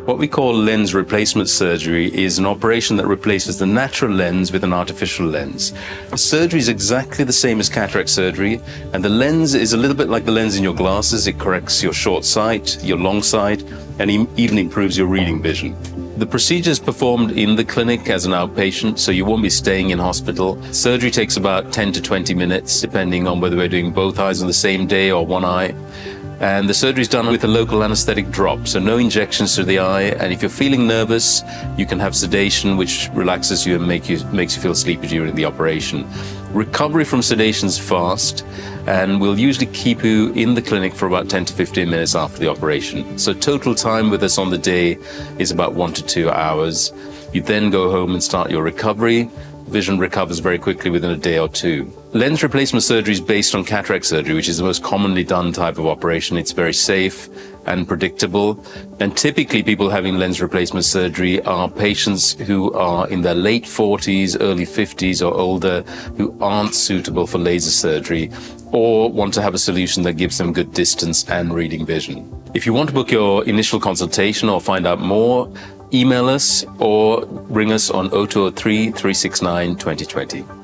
What we call lens replacement surgery is an operation that replaces the natural lens with an artificial lens. The surgery is exactly the same as cataract surgery, and the lens is a little bit like the lens in your glasses. It corrects your short sight, your long sight, and even improves your reading vision. The procedure is performed in the clinic as an outpatient, so you won't be staying in hospital. Surgery takes about 10 to 20 minutes, depending on whether we're doing both eyes on the same day or one eye. And the surgery is done with a local anesthetic drop, so no injections to the eye. And if you're feeling nervous, you can have sedation, which relaxes you and makes you feel sleepy during the operation. Recovery from sedation is fast, and we'll usually keep you in the clinic for about 10 to 15 minutes after the operation. So total time with us on the day is about 1 to 2 hours. You then go home and start your recovery. Vision recovers very quickly within a day or two. Lens replacement surgery is based on cataract surgery, which is the most commonly done type of operation. It's very safe and predictable. And typically people having lens replacement surgery are patients who are in their late 40s, early 50s or older, who aren't suitable for laser surgery or want to have a solution that gives them good distance and reading vision. If you want to book your initial consultation or find out more, email us or ring us on 0203 369 2020.